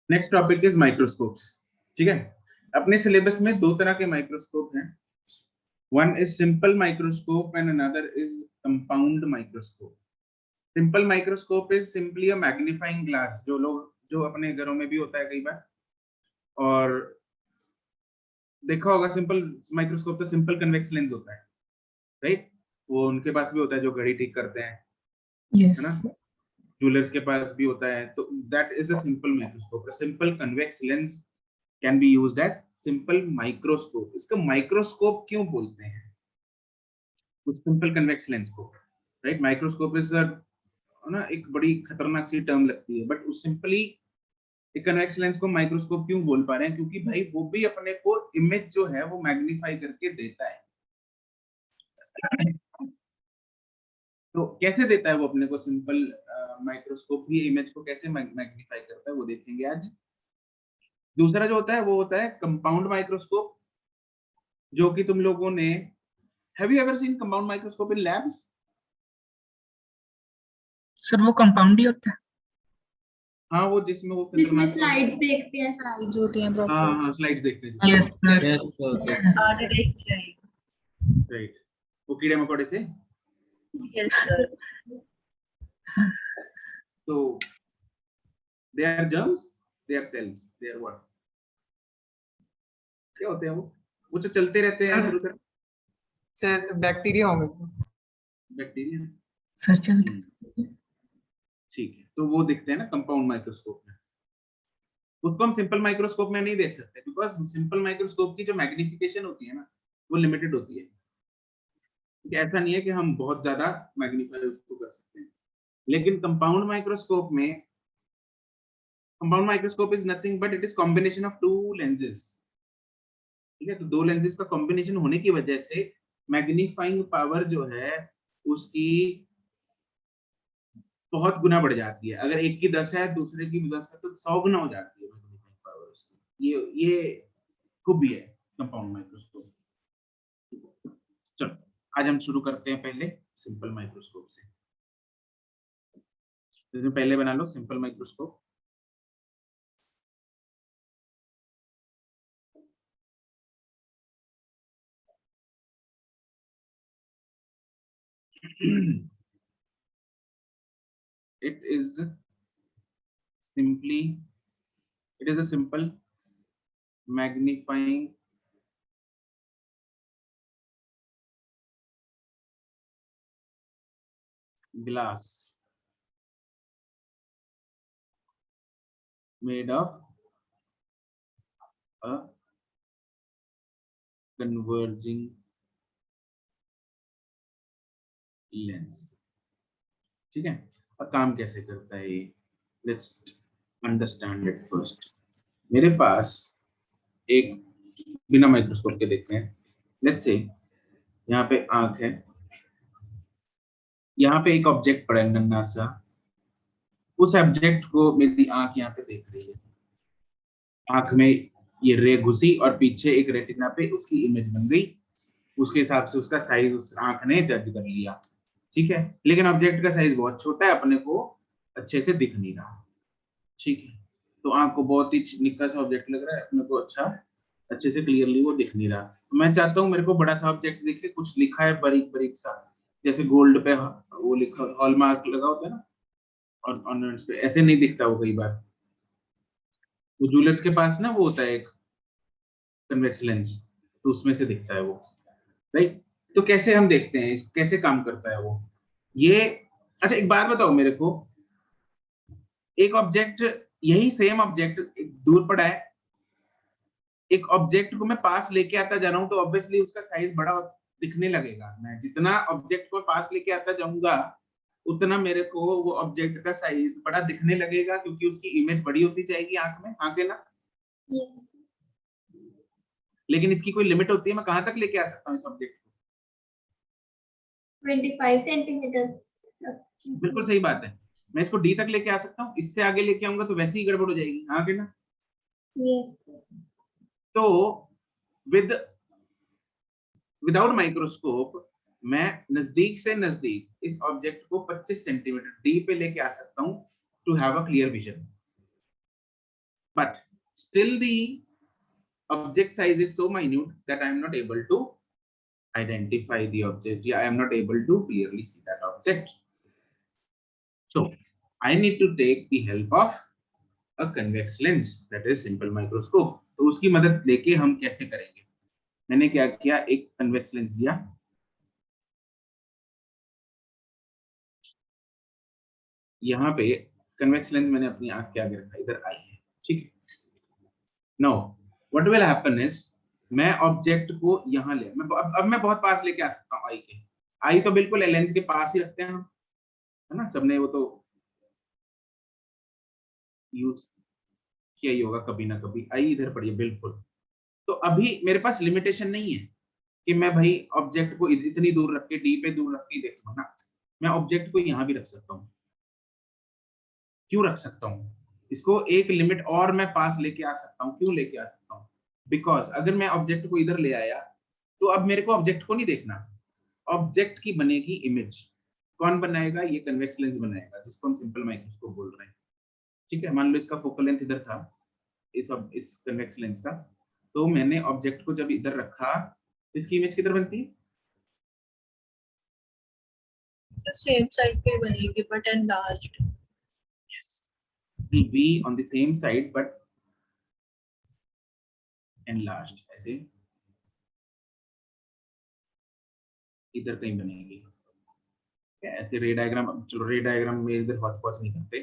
Next topic is microscopes. ठीक है, अपने सिलेबस में दो तरह के माइक्रोस्कोप हैं। One is simple microscope and another is compound microscope. Simple microscope is simply a magnifying glass, जो अपने घरों में भी होता है कई बार, और देखा होगा सिंपल माइक्रोस्कोप तो सिंपल कन्वेक्स लेंस होता है, राइट? वो उनके पास भी होता है जो घड़ी ठीक करते हैं, Yes. है ना? ज्वेलर्स के पास भी होता है। तो that is a simple microscope. A simple convex lens can be used as simple microscope. इसको माइक्रोस्कोप क्यों बोलते हैं कुछ सिंपल कन्वेक्स लेंस को, राइट? माइक्रोस्कोप इज ना एक बड़ी खतरनाक सी टर्म लगती है, बट उस सिंपली एक कन्वेक्स लेंस को माइक्रोस्कोप क्यों बोल पा रहे हैं? क्योंकि भाई वो भी अपने को इमेज जो है वो मैग्नीफाई करके देता है। तो कैसे देता है वो अपने को? सिंपल माइक्रोस्कोप भी इमेज को कैसे मैग्नीफाई करता है वो देखेंगे आज। दूसरा जो होता है वो होता है कंपाउंड माइक्रोस्कोप, जो कि तुम लोगों ने, have you ever seen compound microscope in labs? Sir वो कंपाउंड ही होता है। हाँ, वो जिसमें वो जिसमें खतरनाक, स्लाइड्स देखते हैं, साइज होती हैं हाँ प्रॉपर। हाँ स्लाइड्स देखते हैं जिसमें, यस सर। Yes sir. आगे देख जाएगी। राइट? वो कीड़े मकोड़े से। Yes sir. तो they are germs, they are cells, they are what? क्या होते हैं वो जो चलते रहते हैं इधर उधर? सर बैक्टीरिया होंगे सर। बैक्टीरिया। सर चलते। ठीक है, तो वो दिखते हैं ना कंपाउंड माइक्रोस्कोप में। उसको हम सिंपल माइक्रोस्कोप में नहीं देख सकते, बिकॉज सिंपल माइक्रोस्कोप की जो मैग्निफिकेशन होती है ना वो लिमिटेड होती है। कि ऐसा नहीं है कि हम बहुत ज्यादा मैग्नीफाई उसको कर सकते हैं। लेकिन compound microscope is nothing but it is combination of to lenses. ठीक है, तो दो लेंसेज का कॉम्बिनेशन होने की वजह से मैग्नीफाइंग पावर जो है उसकी बहुत गुना बढ़ जाती है। अगर एक की 10 है दूसरे की 10 है तो 100 गुना हो जाती है मैग्नीफाइंग पावर उसकी। ये खूबी है कंपाउंड माइक्रोस्कोप। चलो आज हम शुरू करते हैं पहले सिंपल माइक्रोस्कोप से। तो पहले बना लो simple microscope. it is a simple magnifying glass made of a converging lens। ठीक है, अब काम कैसे करता है ये, लेट्स अंडरस्टैंड इट फर्स्ट। मेरे पास एक, बिना माइक्रोस्कोप के देखते हैं। लेट्स से यहाँ पे आंख है, यहाँ पे एक ऑब्जेक्ट पड़ा है नन्हा सा, उस ऑब्जेक्ट को मेरी आंख यहाँ पे देख रही है। आंख में ये रे घुसी और पीछे एक रेटिना पे उसकी इमेज बन गई। उसके हिसाब से उसका साइज उस आंख ने जज कर लिया। ठीक है, लेकिन ऑब्जेक्ट का साइज बहुत छोटा है, अपने को अच्छे से दिख नहीं रहा। ठीक है, तो आंख को बहुत ही निक्का सा ऑब्जेक्ट लग रहा है, अपने को अच्छे से क्लियरली वो दिख नहीं रहा। तो मैं चाहता हूँ मेरे को बड़ा सा ऑब्जेक्ट दिखे, कुछ लिखा है बारीक बारीक सा, जैसे गोल्ड पे वो लिखा हॉलमार्क लगा होता है ना, और ऑर्नामेंट्स पे ऐसे नहीं दिखता वो कई बार। वो ज्वेलर्स के पास ना वो होता है एक कन्वेक्स लेंस, तो उसमें से दिखता है वो, राइट? तो कैसे हम देखते हैं, कैसे काम करता है वो ये? अच्छा एक बात बताओ मेरे को, एक ऑब्जेक्ट, यही सेम ऑब्जेक्ट दूर पड़ा है, एक ऑब्जेक्ट को मैं पास लेके आता जा रहा हूं तो ऑब्वियसली उसका साइज बड़ा दिखने लगेगा। मैं जितना ऑब्जेक्ट को पास लेके आता जाऊंगा उतना मेरे को वो ऑब्जेक्ट का साइज बड़ा दिखने लगेगा, क्योंकि उसकी इमेज बड़ी होती जाएगी आंख में, आगे ना? yes. लेकिन इसकी कोई लिमिट होती है, मैं कहां तक लेके आ सकता हूँ इस ऑब्जेक्ट को? 25 सेंटीमीटर। बिल्कुल सही बात है, मैं इसको डी तक लेके आ सकता हूँ। इससे आगे लेके आऊंगा तो वैसे ही गड़बड़ हो जाएगी, आगे ना? yes. तो विदाउट माइक्रोस्कोप मैं नजदीक से नजदीक इस ऑब्जेक्ट को 25 सेंटीमीटर डी पे लेके आ सकता हूँ to have a clear vision. but still the object size is so minute that I am not able to identify the object. Yeah, I am not able to clearly see that object. So I need to take the help of a convex lens, that is simple microscope. तो उसकी मदद लेके हम कैसे करेंगे? मैंने क्या किया, एक कन्वेक्स लेंस लिया, यहाँ पे कन्वेक्स लेंस मैंने अपनी आंख के आगे रखा, इधर आई है, ठीक है। Now what will happen is, मैं ऑब्जेक्ट को यहाँ ले, अब मैं बहुत पास लेके आ सकता हूँ आई के। आई तो बिल्कुल लेंस के पास ही रखते हैं हम, है ना, सबने वो तो यूज किया ही होगा कभी ना कभी। आई इधर पड़ी है बिल्कुल। तो अभी मेरे पास लिमिटेशन नहीं है कि मैं भाई ऑब्जेक्ट को इतनी दूर रख के, डी पे दूर रख के देखूंगा ना, मैं ऑब्जेक्ट को यहाँ भी रख सकता हूँ। क्यों रख सकता हूँ? इसको एक लिमिट और मैं पास लेके आ सकता हूँ। क्यों लेके आ सकता हूँ? बिकॉज अगर मैं ऑब्जेक्ट को इधर ले आया तो अब मेरे को ऑब्जेक्ट को नहीं देखना, ऑब्जेक्ट की बनेगी इमेज। कौन बनाएगा? ये कन्वेक्स लेंस बनाएगा, जिसको हम सिंपल माइक्रोस्कोप बोल रहे हैं, ठीक है। मान लो इसका फोकल लेंथ इधर था, इस कन्वेक्स लेंस का, तो मैंने ऑब्जेक्ट को जब इधर रखा तो इसकी इमेज किधर बनती है? सेम साइड पे बनेगी but enlarged. Yes, it will be on the same side but enlarged, ऐसे इधर कहीं बनेगी। ऐसे रे डायग्राम में इधर हॉच पॉच नहीं करते।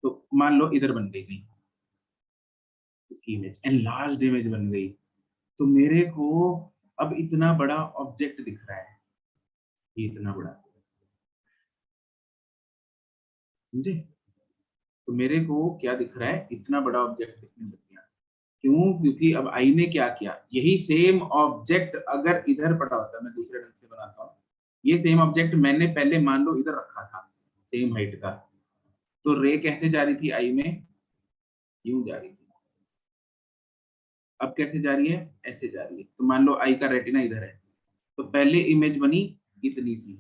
तो मान लो इधर बन गई इसकी इमेज, एनलार्ज्ड इमेज बन गई। तो मेरे को अब इतना बड़ा ऑब्जेक्ट दिख रहा है, ये इतना बड़ा, समझे? तो मेरे को क्या दिख रहा है? इतना बड़ा ऑब्जेक्ट दिखने लग गया। क्यों? क्योंकि अब आई ने क्या किया, यही सेम ऑब्जेक्ट अगर इधर पड़ा होता, मैं दूसरे ढंग से बनाता हूँ, ये सेम ऑब्जेक्ट मैंने पहले मान लो इधर रखा था सेम हाइट का, तो रे कैसे जा रही थी आई में? यूं जा रही थी। अब कैसे जा रही है? ऐसे जा रही है। तो मान लो आई का रेटिना इधर है, तो पहले इमेज बनी इतनी सी,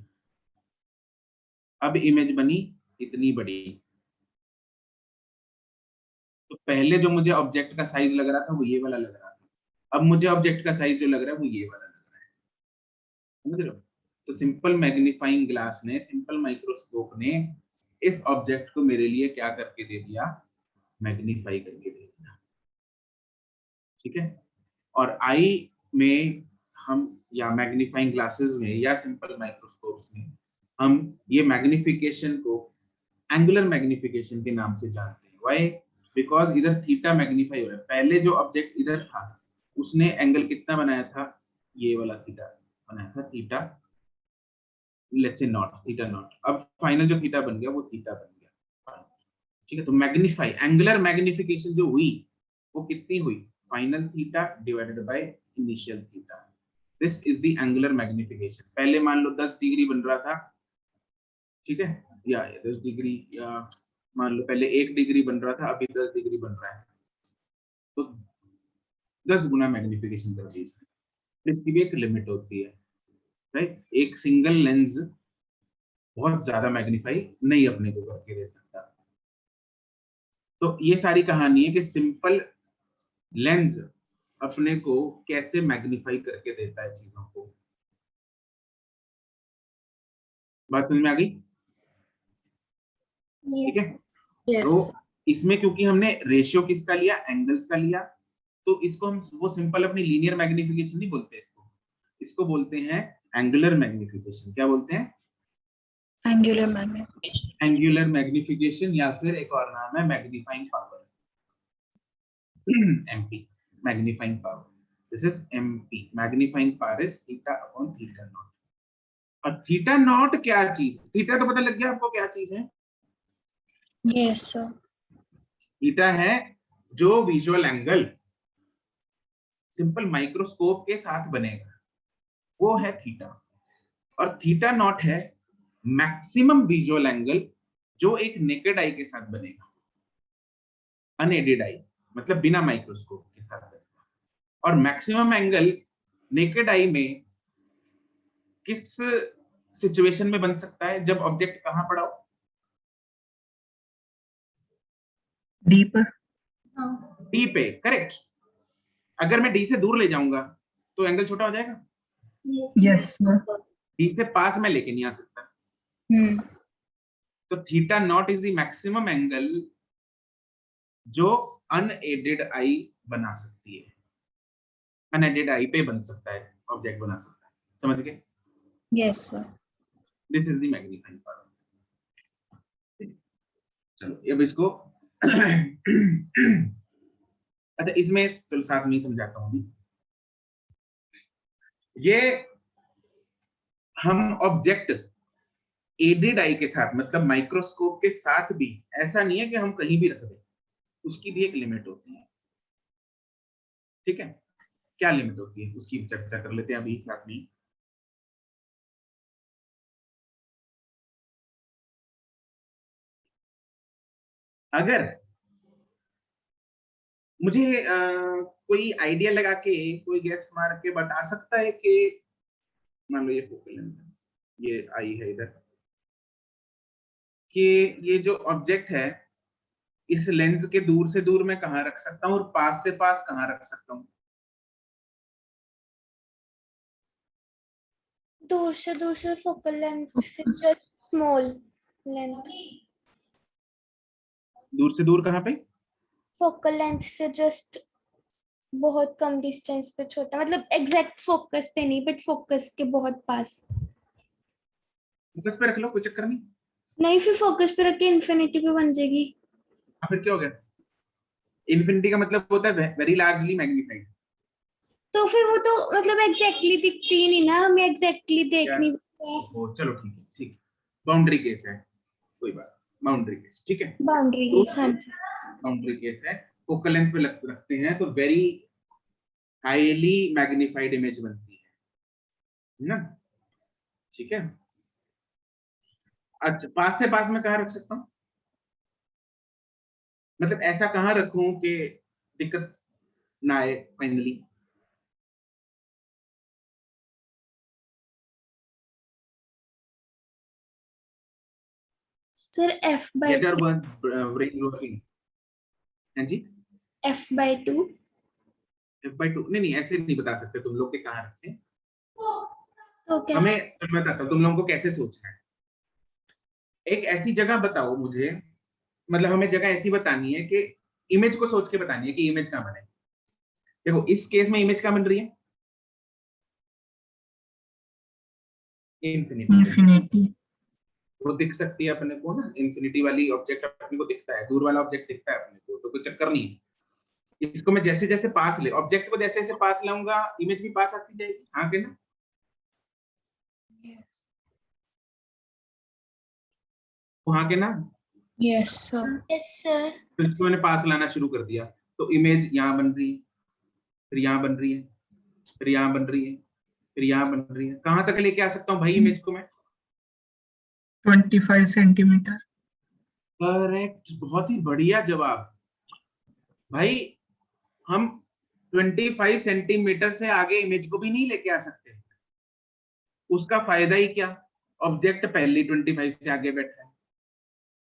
अब इमेज बनी इतनी बड़ी। तो पहले जो मुझे ऑब्जेक्ट का साइज लग रहा था वो ये वाला लग रहा था, अब मुझे ऑब्जेक्ट का साइज जो लग रहा है वो ये वाला लग रहा है, समझ रहे हो? तो सिंपल मैग्नीफाइंग ग्लास ने, सिंपल माइक्रोस्कोप ने इस ऑब्जेक्ट को मेरे लिए क्या करके दे दिया? मैग्नीफाई करके दे दिया, ठीक है। और आई में हम, या मैग्नीफाइंग ग्लासेस में, या सिंपल माइक्रोस्कोप्स में हम ये मैग्निफिकेशन को एंगुलर मैग्निफिकेशन के नाम से जानते हैं। व्हाई? बिकॉज इधर थीटा मैग्नीफाई हो रहा है। पहले जो ऑब्जेक्ट इधर था उसने एंगल कितना बनाया था? ये वाला थीटा बनाया था, theta let's say not, theta naught. अब फाइनल जो थीटा बन गया वो थीटा बन गया, ठीक है। तो मैग्नीफाई, एंगुलर मैग्निफिकेशन जो हुई वो कितनी हुई? Final theta divided by initial theta. This is the angular magnification. पहले मान लो 10 डिग्री बन रहा था, ठीक है, या 10 डिग्री, या मान लो पहले 1 डिग्री बन रहा था, अभी 10 डिग्री बन रहा है, तो 10 गुना मैग्निफिकेशन कर दी इसने। इसकी भी एक लिमिट होती है, राइट? एक सिंगल लेंस बहुत ज्यादा मैग्नीफाई नहीं अपने को करके दे सकता। तो ये सारी कहानी है कि सिंपल लेंस अपने को कैसे मैग्नीफाई करके देता है चीजों को। बात समझ में आ गई? ठीक है। Yes. तो इसमें क्योंकि हमने रेशियो किसका लिया? एंगल्स का लिया, तो इसको हम वो सिंपल अपनी लीनियर मैग्निफिकेशन नहीं बोलते, इसको बोलते हैं एंगुलर मैग्निफिकेशन। क्या बोलते हैं? Angular magnification. एंगुलर मैग्निफिकेशन, या फिर एक और नाम है magnifying power, MP, magnifying power. This is MP, magnifying power is theta upon theta not. और थीटा नॉट क्या चीज? थीटा तो पता लग गया आपको क्या चीज है? Yes sir. थीटा है जो विजुअल एंगल सिंपल माइक्रोस्कोप के साथ बनेगा, वो है थीटा। और थीटा नॉट है मैक्सिमम विजुअल एंगल जो एक नेकेड आई के साथ बनेगा, अनएडेड आई, मतलब बिना माइक्रोस्कोप के साथ बनेगा। और मैक्सिमम एंगल नेकेड आई में किस सिचुएशन में बन सकता है? जब ऑब्जेक्ट कहां पड़ा हो? डी पर। हाँ, डी पे, करेक्ट। अगर मैं डी से दूर ले जाऊंगा तो एंगल छोटा हो जाएगा। Yes sir. डी से पास में लेके नहीं आ सकता। तो theta not is the maximum angle जो अनएडेड आई बना सकती है, अनएडेड आई पे बन सकता है, ऑब्जेक्ट बना सकता है। समझ गए? Yes sir. This is the magnifying power. चलो अब इसको अच्छा इसमें चलो साथ में ही समझाता हूँ अभी। ये हम ऑब्जेक्ट एडेड आई के साथ, मतलब माइक्रोस्कोप के साथ भी ऐसा नहीं है कि हम कहीं भी रख दें, उसकी भी एक लिमिट होती है। ठीक है, क्या लिमिट होती है उसकी चर्चा कर लेते हैं अभी साथ में। अगर मुझे कोई आइडिया लगा के, कोई गैस मार के बता सकता है कि मान लो ये फोकल लेंथ, ये आई है इधर, कि ये जो ऑब्जेक्ट है इस लेंस के दूर से दूर मैं कहाँ रख सकता हूँ और पास से पास कहाँ रख सकता हूँ? दूर से फोकल लेंथ से जस्ट स्मॉल लेंथ, दूर से दूर कहाँ पे? फोकल लेंथ से जस्ट बहुत कम डिस्टेंस पे छोटा, मतलब एग्जैक्ट फोकस पे नहीं बट फोकस के बहुत पास। फोकस पे रख लो, कोई चक्कर नहीं। नहीं, फिर फोकस पे रख के इन्फिनिटी पे बन जाएगी। फिर क्या हो गया? इन्फिनिटी का मतलब होता है वेरी लार्जली मैग्नीफाइड। तो फिर वो तो मतलब एग्जैक्टली दिखती ही नहीं ना, हमें एग्जैक्टली देख नहीं पाते। ओहो, चलो ठीक है, ठीक। बाउंड्री केस है, कोई बात, बाउंड्री केस, ठीक है। बाउंड्री तो केस, हाँ जी। बाउंड्री केस है, फोकल लेंथ पे रखते हैं तो वेरी हाईली मैग्नीफाइड इमेज बनती है ना? ठीक है। अच्छा पास से पास में कहाँ रख सकता हूँ? मतलब ऐसा कहाँ रखूं कि दिक्कत ना आए finally? Sir f by get your brain working. हाँ जी, f/2। f/2 नहीं नहीं, ऐसे नहीं बता सकते तुम लोग के कहाँ रखें। तो क्या? हमें तो मैं बताता हूँ तुम लोगों को कैसे सोचना है। एक ऐसी जगह बताओ मुझे, मतलब हमें जगह ऐसी बतानी है कि इमेज को सोच के बतानी है कि इमेज कहाँ बने। देखो इस केस में इमेज कहाँ बन रही है? इंफिनिटी। इंफिनिटी। वो दिख सकती है अपने को ना, इंफिनिटी वाली ऑब्जेक्ट अपने को दिखता है, दूर वाला ऑब्जेक्ट दिखता है अपने को, तो कोई चक्कर नहीं है। इसको मैं जैसे जैसे पास ले, ऑब्जेक्ट को जैसे जैसे पास लाऊंगा इमेज भी पास आती जाएगी। हाँ के ना? वहां के ना? Yes sir. Yes sir. तो इसको मैंने पास लाना शुरू कर दिया तो इमेज यहाँ बन रही है, फिर यहाँ बन रही है, फिर यहाँ बन रही है, फिर यहाँ बन रही है। कहाँ तक लेके आ सकता हूँ भाई इमेज को मैं? 25 सेंटीमीटर। करेक्ट, बहुत ही बढ़िया जवाब भाई। हम 25 सेंटीमीटर से आगे इमेज को भी नहीं लेके आ सकते। उसका फायदा ही क्या? ऑब्जेक्ट पहले 25 से आगे बैठा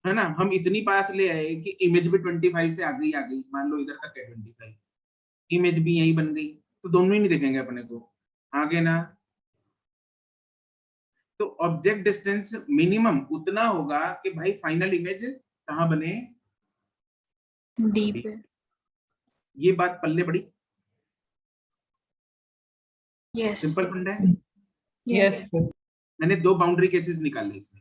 है ना? हम इतनी पास ले आए कि इमेज भी 25 से आगे ही आ गई। मान लो इधर तक है 25, इमेज भी यही बन गई, तो दोनों ही नहीं दिखेंगे अपने को, आगे ना? तो ऑब्जेक्ट डिस्टेंस मिनिमम उतना होगा कि भाई फाइनल इमेज कहाँ बने? डी पे। ये बात पल्ले बड़ी यस सिंपल सर। फंडा है। Yes sir. मैंने दो बाउंड्री केसेस निकाले इसमें।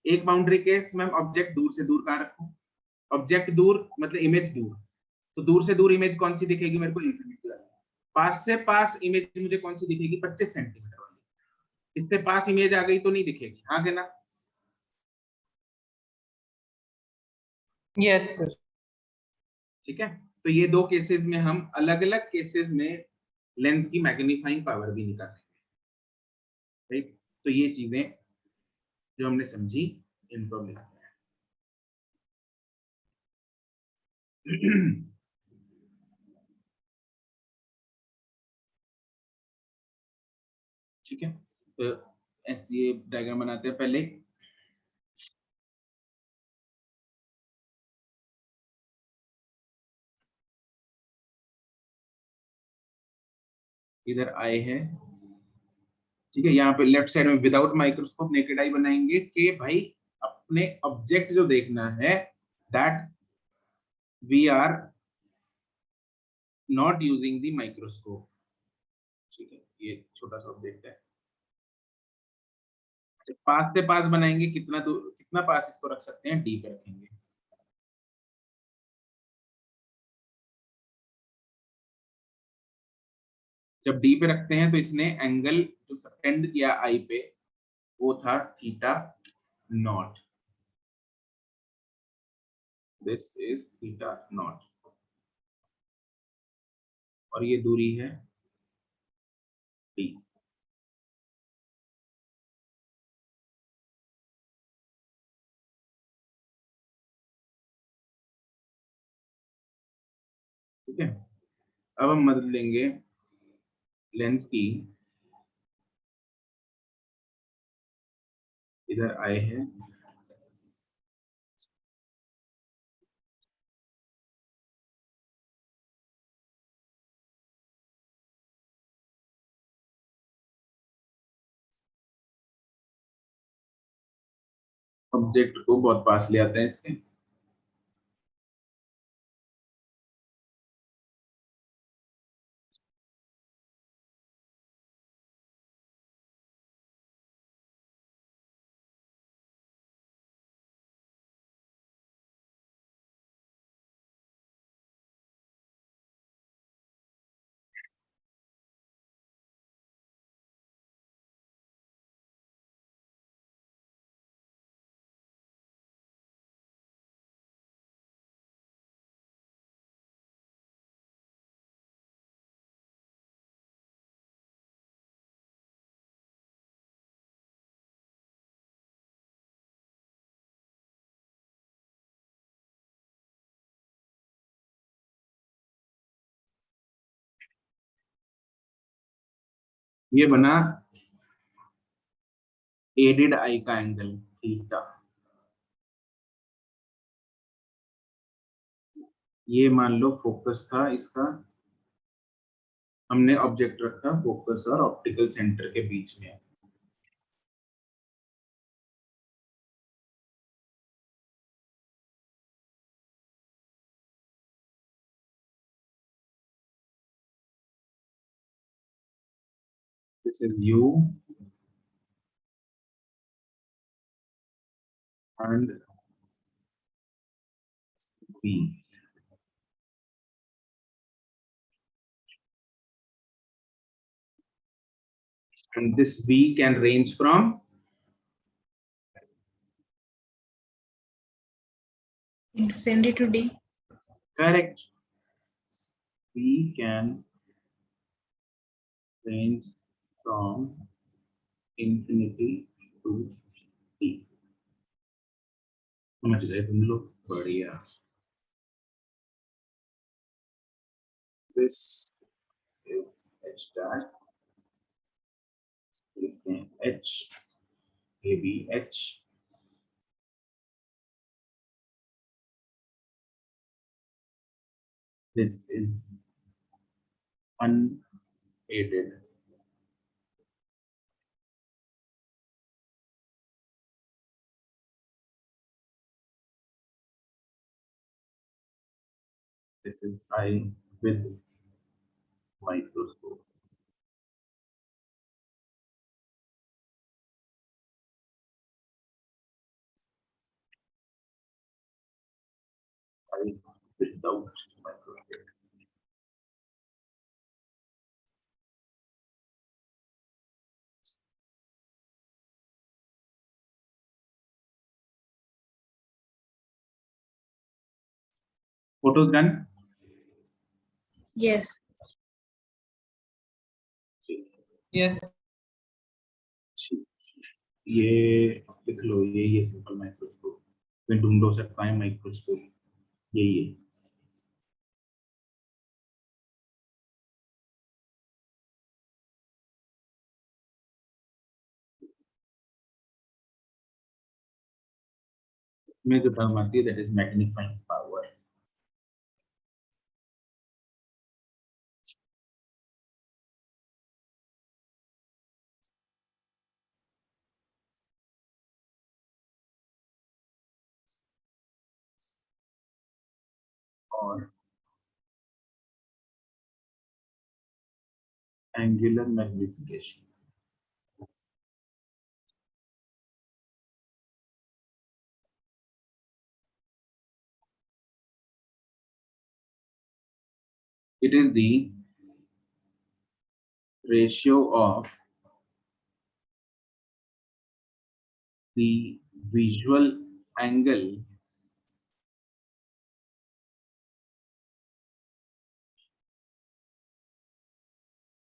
एक बाउंड्री केस में ऑब्जेक्ट दूर से दूर कहाँ रखूं? ऑब्जेक्ट दूर मतलब इमेज दूर, तो दूर से दूर इमेज कौन सी दिखेगी मेरे को? इंफिनिटी वाली। पास से पास इमेज मुझे कौन सी दिखेगी? 25 सेंटीमीटर वाली। इससे पास इमेज आ गई तो नहीं दिखेगी, हाँ के ना? Yes sir. ठीक है, तो ये दो केसेस में हम अलग अलग केसेस में लेंस की मैग्नीफाइंग पावर भी निकालेंगे। राइट, तो ये चीजें जो हमने समझी इनको हम लिखते हैं। ठीक है, तो ऐसे ये डायग्राम बनाते हैं पहले। इधर आई है, ठीक है। यहाँ पे लेफ्ट साइड में विदाउट माइक्रोस्कोप नेकेड आई बनाएंगे कि भाई अपने ऑब्जेक्ट जो देखना है, that we are not using the microscope, ठीक है। ये छोटा सा ऑब्जेक्ट है। पास से पास बनाएंगे, कितना दूर, कितना पास इसको रख सकते हैं, डी पे रखेंगे। जब डी पे रखते हैं तो इसने एंगल जो सबटेंड किया आई पे वो था theta naught, this is theta naught, और ये दूरी है डी। ठीक है। अब हम मदद लेंगे लेंस की, इधर आए हैं, ऑब्जेक्ट को बहुत पास ले आते हैं इसके, ये बना एडेड आई का एंगल थीटा। ये मान लो फोकस था इसका, हमने ऑब्जेक्ट रखा फोकस और ऑप्टिकल सेंटर के बीच में। This is u and b, and this V can range from, Infinity to D. correct, V can range from infinity to D। समझ गए तुम लोग, बढ़िया। This is H dash, H A B H, this is unaided, this is I with microscope। I without microscope। Photos done? Yes. Yes. ये लिख लो, ये simple microscope में ढूंढो सकता है माइक्रोस्कोप, यही है। में जो टर्म आती है दैट इज मैग्नीफाइंग पावर। और angular magnification. It is the ratio of the visual angle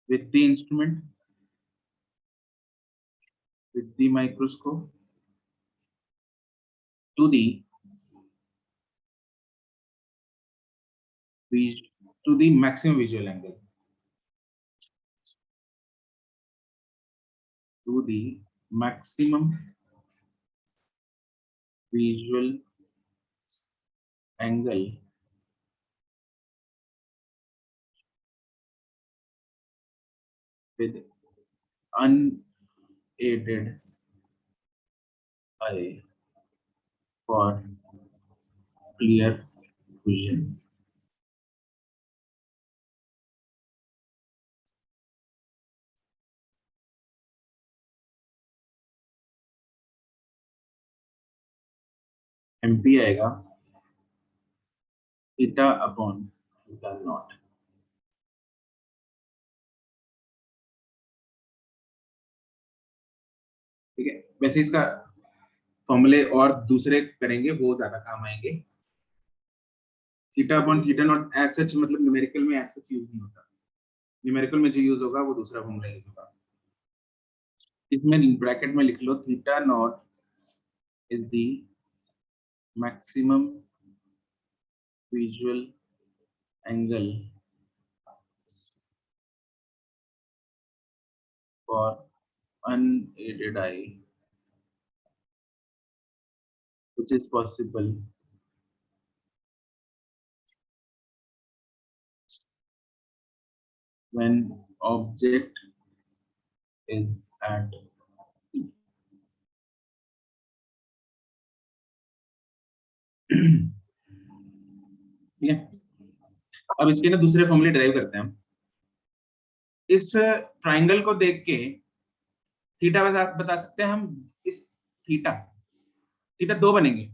with the instrument, with the microscope, to the maximum visual angle, to the maximum visual angle with unaided eye for clear vision. MP आएगा theta upon theta not. ठीक है, वैसे इसका फॉर्मूले और दूसरे करेंगे, वो ज्यादा काम आएंगे। Theta upon theta not as such मतलब न्यूमेरिकल में एज सच यूज नहीं होता। न्यूमेरिकल में जो यूज होगा वो दूसरा फॉर्मूला यूज होगा। इसमें ब्रैकेट में लिख लो theta not is the maximum visual angle for unaided eye which is possible when object is at P. ठीक है, अब इसके ना दूसरे फॉर्मूले ड्राइव करते हैं हम। इस ट्राइंगल को देख के थीटा बता सकते हैं हम। इस थीटा थीटा दो बनेंगे,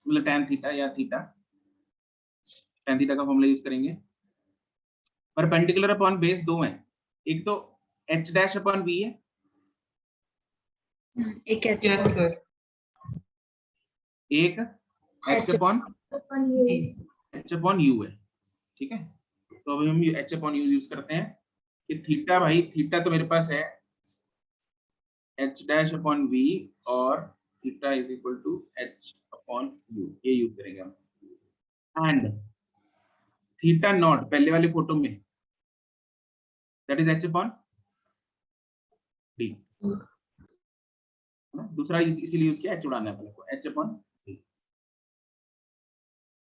मतलब tan थीटा या थीटा, tan थीटा का फॉर्मूला यूज करेंगे। परपेंडिकुलर अपॉन बेस दो हैं, एक तो h डैश अपॉन v है, एक एच Yes, sir. एक h अपॉन u है। ठीक है, तो अभी हम h अपॉन u यूज करते हैं कि थीटा, भाई थीटा तो मेरे पास है h डैश अपॉन v और theta is equal to h upon u, ये यूज करेंगे हम। एंड थीटा नॉट पहले वाले फोटो में that is h upon d, दूसरा इसीलिए यूज किया h उड़ाना है पहले को, h अपॉन d।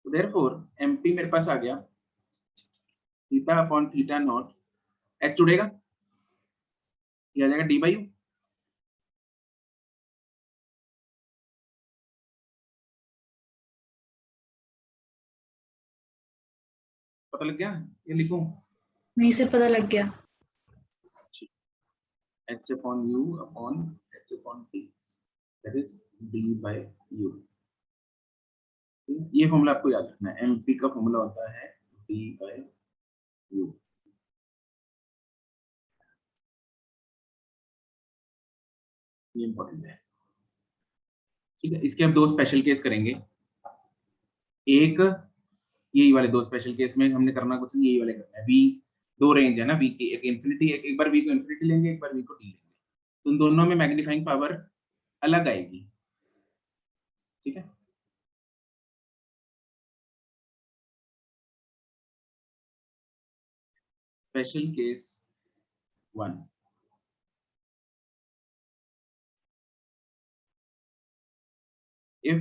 तो देयरफॉर mp मेरे पास आ गया theta upon theta not, h उड़ेगा, ये आ जाएगा d बाई u। पता लग गया, ये लिखूं नहीं से पता लग गया। h upon u upon h upon t, that is d by u। ये फॉर्मूला आपको याद रखना है, mp का फॉर्मूला होता है d by u। ये इंपॉर्टेंट है। ठीक है, इसके अब दो स्पेशल केस करेंगे। एक यही वाले दो स्पेशल केस में हमने करना कुछ नहीं, यही वाले करना है। v दो रेंज है ना v की, एक इंफिनिटी, एक बार v को इंफिनिटी लेंगे, एक बार v को t लेंगे, तो उन दोनों में मैग्नीफाइंग पावर अलग आएगी। ठीक है, special case 1, if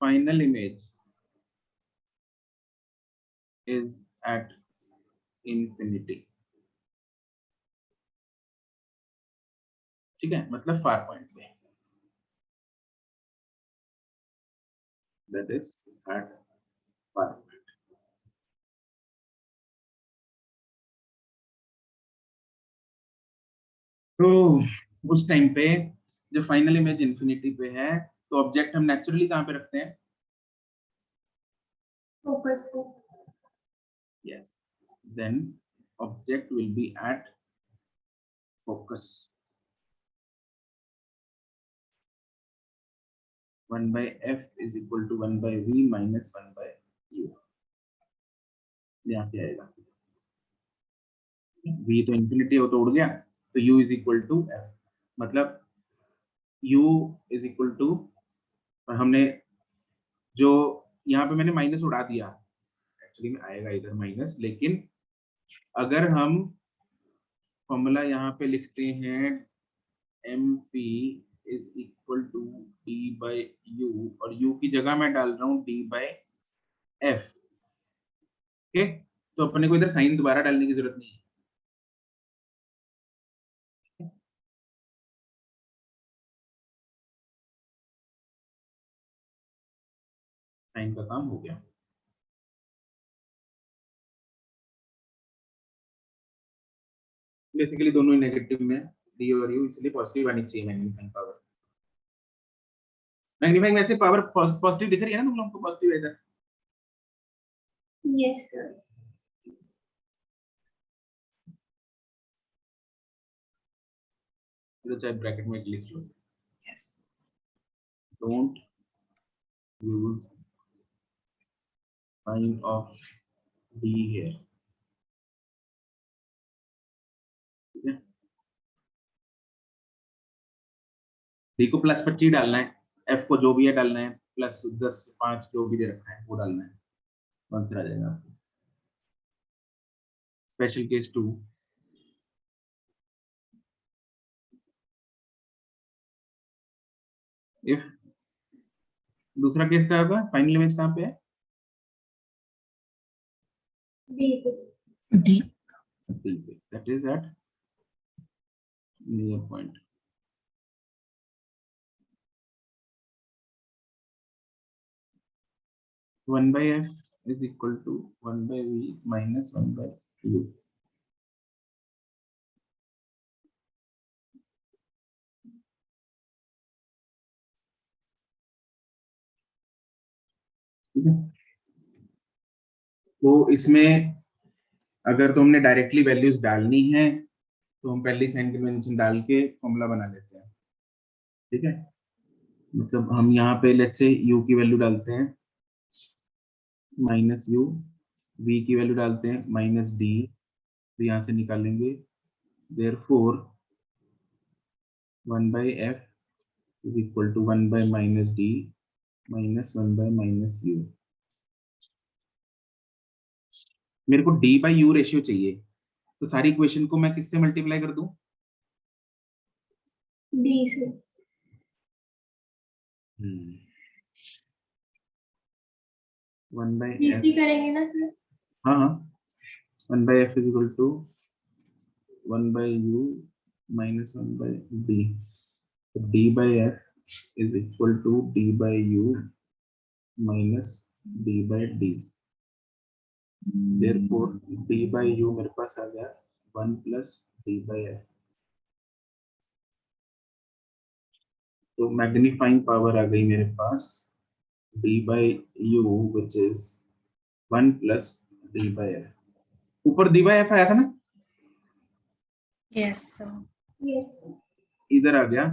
final image is at infinity, ठीक है, मतलब फार पॉइंट पे, that is at far point। तो उस टाइम पे जब फाइनल इमेज इंफिनिटी पे है तो ऑब्जेक्ट हम नेचुरली कहाँ पे रखते हैं? फोकस को Yes. Then object will be at focus. 1 by f is equal to 1 by v minus 1 by u. यहाँ से आएगा v तो इंफिनिटी हो तो उड़ गया, तो u is equal to f, मतलब u is equal to, हमने जो यहाँ पे मैंने माइनस उड़ा दिया, एक्चुअली में आएगा इधर माइनस, लेकिन अगर हम फॉर्मूला यहाँ पे लिखते हैं mp is equal to d by u, और u की जगह मैं डाल रहा हूँ d by f, ओके, तो अपने को इधर साइन दोबारा डालने की जरूरत नहीं है। साइन का काम हो गया। बेसिकली दोनों ही नेगेटिव में डी और यू, इसलिए पॉजिटिव आनी चाहिए मैग्नीफाइंग पावर। मैग्नीफाइंग वैसे पावर पॉजिटिव दिख रही है ना तुम लोगों को? पॉजिटिव है इधर। Yes sir. तो चाहे ब्रैकेट में लिख लो, don't use sign of D here, ठीक है। डी को प्लस 25 डालना है, एफ को जो भी है डालना है, प्लस 10 5 जो भी दे रखा है वो डालना है, आंसर आ जाएगा आपको। स्पेशल केस 2, इफ दूसरा केस क्या होगा? फाइनल इमेज कहाँ पे है? D that is at near point. One by f is equal to 1 by v minus 1 by u. ठीक है, तो इसमें अगर तुमने डायरेक्टली वैल्यूज डालनी है तो हम पहले साइन कन्वेंशन डाल के फॉर्मूला बना लेते हैं, ठीक है। मतलब हम यहाँ पे लेट्स से u की वैल्यू डालते हैं माइनस u, v की वैल्यू डालते हैं माइनस d, तो यहाँ से निकालेंगे therefore 1 by f is equal to 1 by minus d minus 1 by minus u। मेरे को d by u रेशियो चाहिए, तो सारी इक्वेशन को मैं किससे मल्टीप्लाई कर दूं? डी से। 1 by डी f, से करेंगे ना सर? हाँ हाँ, 1 by f is equal to 1 by u minus 1 by d, so d by f is equal to d by u minus d by d, therefore d by u मेरे पास आ गया 1 plus d by f। तो magnifying power आ गई मेरे पास d by u which is 1 plus d by f। ऊपर d by f आया था ना, yes sir. Yes. इधर आ गया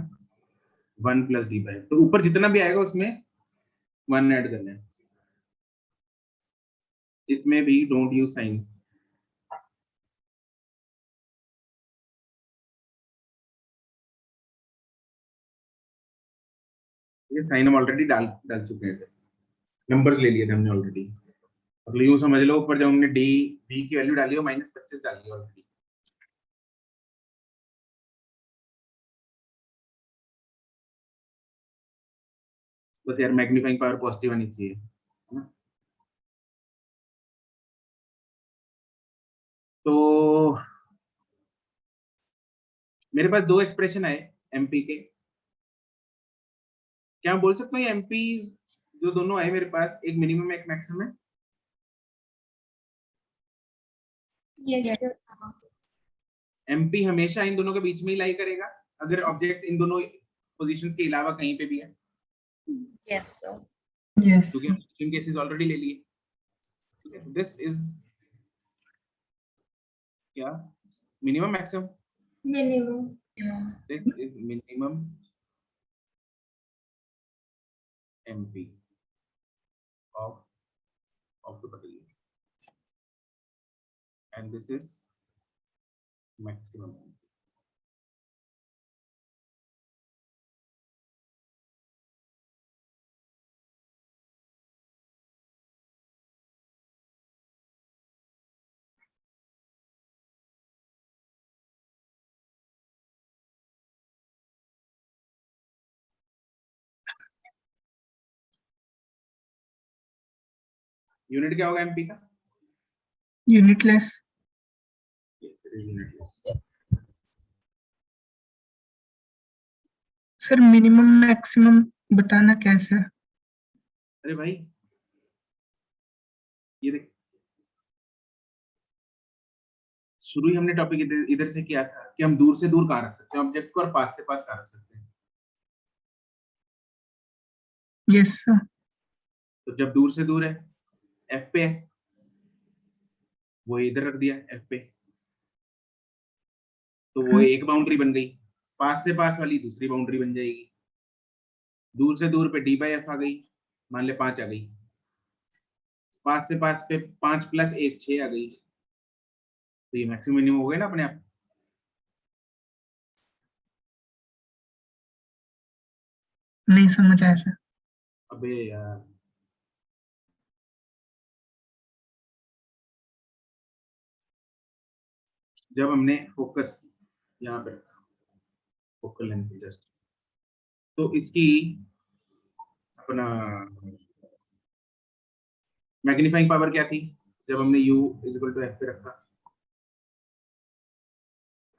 1 plus d by f, तो ऊपर जितना भी आएगा उसमें 1 ऐड करना है। इसमें भी डोंट यूज साइन, ये साइन हम ऑलरेडी डाल चुके हैं, नंबर्स ले लिए थे हमने ऑलरेडी। अब यूं समझ लो ऊपर जब हमने डी डी की वैल्यू डाली हो माइनस 25 डाली ऑलरेडी, बस यार मैग्नीफाइंग पावर पॉजिटिव आनी चाहिए, है ना? तो मेरे पास दो एक्सप्रेशन आए एमपी के, क्या मैं बोल सकता हूँ एमपी जो दोनों आए मेरे पास, एक मिनिमम एक मैक्सिमम है? Yes sir. एमपी हमेशा इन दोनों के बीच में ही लाई करेगा अगर ऑब्जेक्ट इन दोनों पोजीशंस के अलावा कहीं पे भी है, Yes, sir. Yes. क्योंकि हम एक्सट्रीम केसेस ऑलरेडी ले लिए। ठीक है, दिस इज क्या minimum maximum, minimum. This is minimum MP of the particular and this is maximum MP. Unit क्या होगा एमपी का? Unitless. Yes, it is unitless. Sir minimum maximum बताना कैसे? अरे भाई ये देख, शुरू ही हमने टॉपिक इधर से किया था कि हम दूर से दूर कहाँ रख सकते हैं ऑब्जेक्ट को और पास से पास कहाँ रख सकते हैं। Yes sir. तो जब दूर से दूर है एफ पे है, वो इधर रख दिया एफ पे, तो वो एक बाउंड्री बन गई, पास से पास वाली दूसरी बाउंड्री बन जाएगी। दूर से दूर पे डी बाई एफ आ गई, मान ले 5 आ गई, पास से पास पे 5 + 1 6 आ गई, तो ये मैक्सिमम मिनिमम हो गए ना अपने आप। नहीं समझ आया सर। अबे यार जब हमने फोकस यहाँ पे रखा, फोकल लेंथ जस्ट, तो इसकी अपना मैग्नीफाइंग पावर क्या थी जब हमने u = f पे रखा?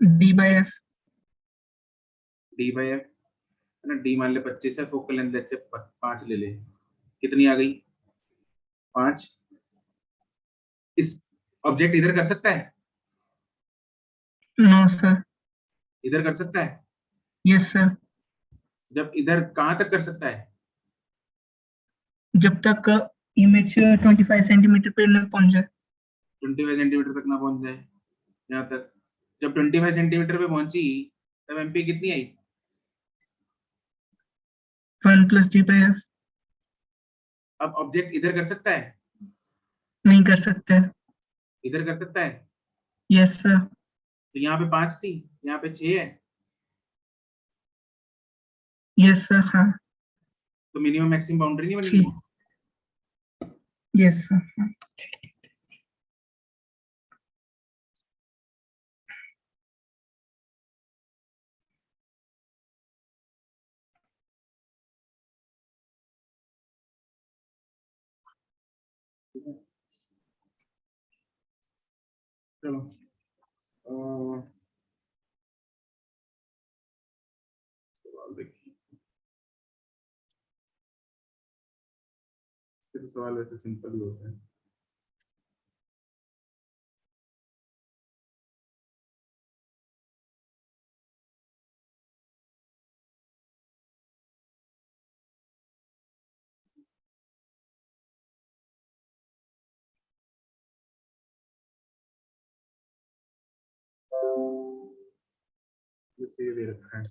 D/F। d/f है ना, d मान ले 25 है, फोकल लेंथ जैसे 5 ले ले, कितनी आ गई? 5। इस ऑब्जेक्ट इधर कर सकता है? No sir. इधर कर सकता है? Yes sir. जब इधर कहां तक कर सकता है? जब तक इमेज 25 सेंटीमीटर पे न पहुंच जाए। 25 सेंटीमीटर तक ना पहुंच जाए, यहाँ तक। जब 25 सेंटीमीटर पे पहुंची तब एमपी कितनी आई? 1 + D/F। अब ऑब्जेक्ट इधर कर सकता है? नहीं कर सकते। इधर कर सकता है? Yes sir. तो यहाँ पे 5 थी, यहाँ पे 6 है, यस सर। हाँ। तो मिनिमम मैक्सिमम बाउंड्री नहीं बन ठीक। गई? Yes sir. चलो सवाल देखिए। इसके तो सवाल वैसे सिंपल ही होते हैं। जैसे ये दे रखा है,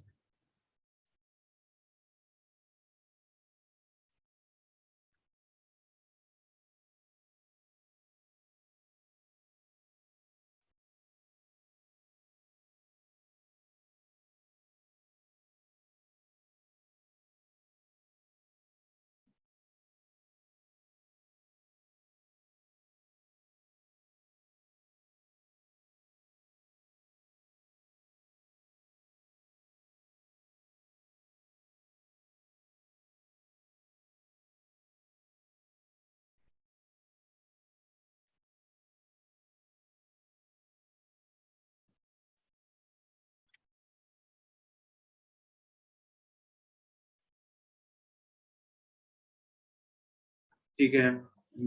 ठीक है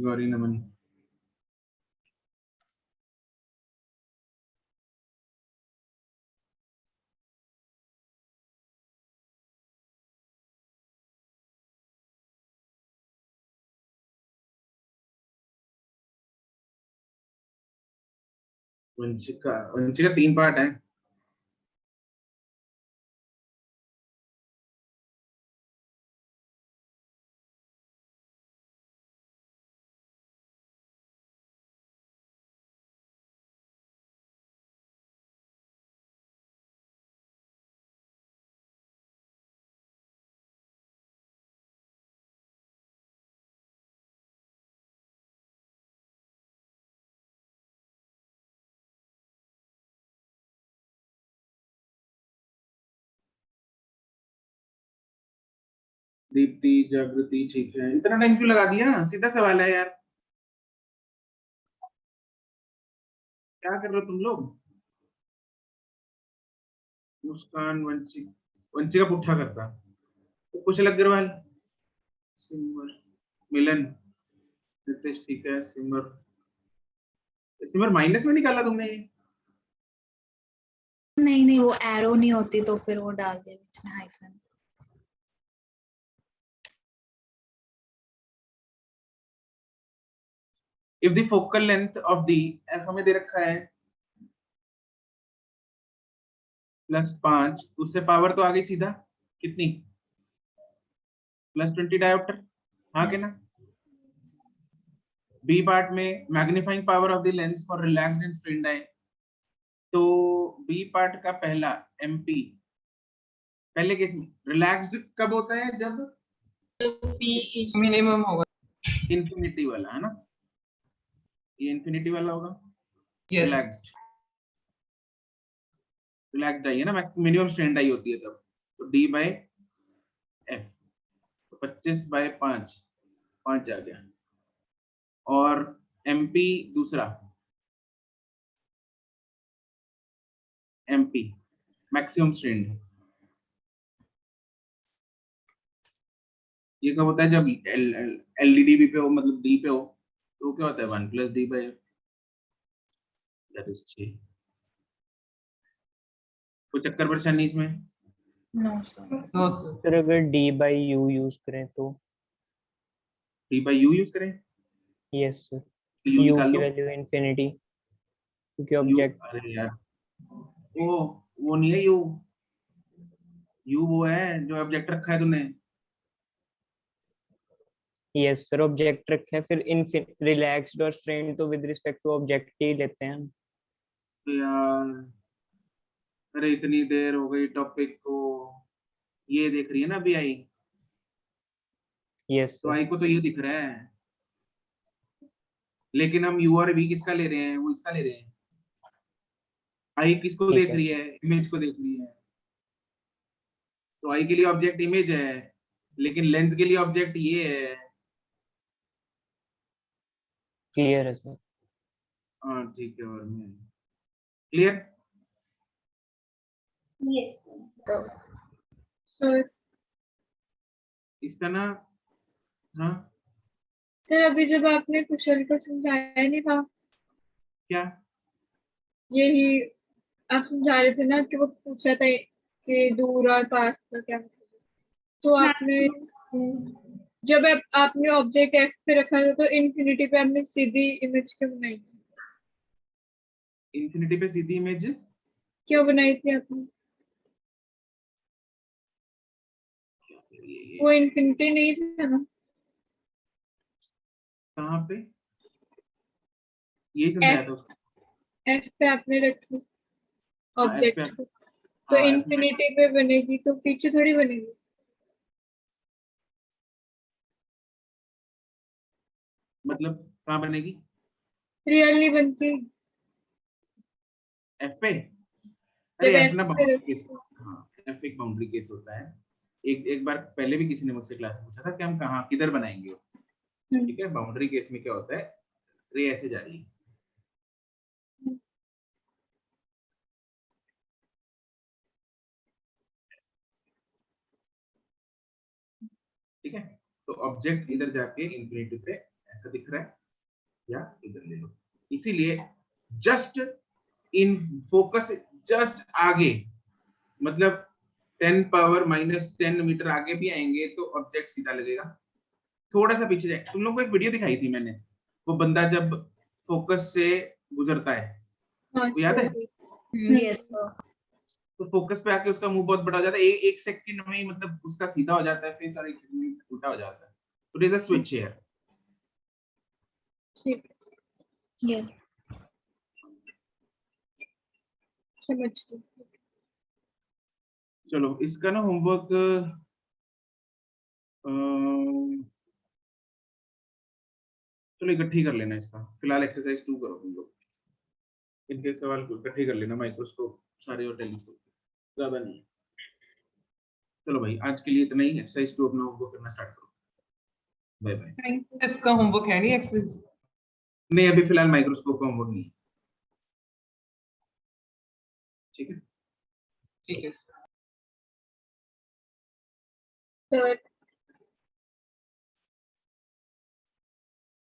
गौरी नमन। वंशिका वंशिका 3 पार्ट है। दीप्ति जागृति ठीक है। इतना टाइम क्यों लगा दिया? सीधा सवाल है यार, क्या कर रहे हो तुम लोग? मुस्कान वंशिका पुट्ठा करता, तो कुशल अग्रवाल, सिमर, मिलन, नितेश ठीक है। सिमर सिमर माइनस में निकाला तुमने ये? नहीं नहीं, वो एरो नहीं होती तो फिर वो डाल दिया बीच में hyphen. If the focal length of the F हमें दे रखा है +5, उससे पावर तो आ गई सीधा कितनी? +20 डायोप्टर, हाँ के ना? बी पार्ट में magnifying power of the lens for relaxed and strained eye, तो बी पार्ट का पहला एमपी पहले केस में रिलैक्स्ड कब होता है? जब P is मिनिमम होगा। इंफिनिटी वाला है ना, ये इंफिनिटी वाला होगा। यस रिलैक्स्ड आई है ना, मिनिमम स्ट्रेन्ड आई होती है तब, तो डी बाय एफ, तो 25/5 5 आ गया। और एमपी दूसरा एमपी मैक्सिमम स्ट्रेन्ड, ये कब होता है? जब एलईडी भी पे हो, मतलब डी पे हो, तो क्या होता है? 1 + d बाय दैट इज 6। कोई चक्कर परेशानी इसमें? No sir. सर अगर d बाई यू यूज करें तो? d बाय u यूज करें, यस सर, तो u u निकाल की लो। वैल्यू इंफिनिटी, क्योंकि u ऑब्जेक्ट अरे यार वो नहीं है u वो है जो ऑब्जेक्ट रखा है तूने। यस सर ऑब्जेक्ट रखा है, फिर रिलैक्स्ड और स्ट्रेन्ड तो विद रिस्पेक्ट टू ऑब्जेक्ट ही लेते हैं हम। तो यार अरे इतनी देर हो गई टॉपिक को, ये देख रही है ना अभी आई, यस तो सर आई को तो ये दिख रहा है, लेकिन हम यू और वी किसका ले रहे हैं? वो इसका ले रहे हैं। आई किसको ठीक देख है रही है? इमेज को देख रही है, तो आई के लिए ऑब्जेक्ट इमेज है, लेकिन लेंस के लिए ऑब्जेक्ट ये है। क्लियर है सर। हाँ ठीक है, और मैं क्लियर। यस तो सर इसका ना, हाँ सर अभी जब आपने कुशल को समझाया नहीं था, क्या? यही आप समझा रहे थे ना कि वो पूछा था कि दूर और पास का क्या मतलब है। तो आपने जब आपने ऑब्जेक्ट एक्स पे रखा था तो इन्फिनिटी पे आपने सीधी इमेज क्यों बनाई थी? इंफिनिटी पे सीधी इमेज क्यों बनाई थी आपने? वो इन्फिनिटी नहीं था ना? कहाँ पे? यही समझाया था उसको। एफ पे आपने रखी हाँ, F ऑब्जेक्ट पे, को, तो हाँ, F पे, इन्फिनिटी पे बनेगी तो पीछे थोड़ी बनेगी। मतलब कहाँ बनेगी? रियल नहीं बनती एफ पे? जब अरे एफ एफ ना पे बाउंड्री रखी। केस, हाँ एफ एक बाउंड्री केस होता है। एक बार पहले भी किसी ने मुझसे क्लास में पूछा था कि हम कहाँ किधर बनाएंगे, ठीक है? बाउंड्री केस में क्या होता है, रे ऐसे जा रही है, ठीक है? तो ऑब्जेक्ट इधर जाके इंफिनिटी पे ऐसा दिख रहा है, या इधर ले लो, इसीलिए जस्ट इन फोकस जस्ट आगे, मतलब 10 पावर -10 मीटर आगे भी आएंगे तो ऑब्जेक्ट सीधा लगेगा। थोड़ा सा पीछे जाए, तुम लोग को एक वीडियो दिखाई थी मैंने, वो बंदा जब फोकस से गुजरता है हाँ याद है? यस तो फोकस पे आके उसका मुंह बहुत बड़ा हो जाता है, एक सेकंड में ही मतलब उसका सीधा हो जाता है, फिर सारा एक सेकंड में उल्टा हो जाता है। तो it is a switch here. ठीक है, यस समझ गई। चलो इसका ना होमवर्क चलो इकट्ठी कर लेना इसका, फिलहाल एक्सरसाइज 2 करो तुम लोग, इनके सवाल को इकट्ठे कर लेना, माइक्रोस्कोप सारे और टेलीस्कोप, ज्यादा नहीं। चलो भाई आज के लिए इतना ही, एक्सरसाइज 2 अपना होमवर्क करना स्टार्ट करो। Bye bye. Thank you. इसका होमवर्क है नहीं एक्सेस? नहीं अभी फिलहाल माइक्रोस्कोप का होमवर्क नहीं है। ठीक है। ठीक है सर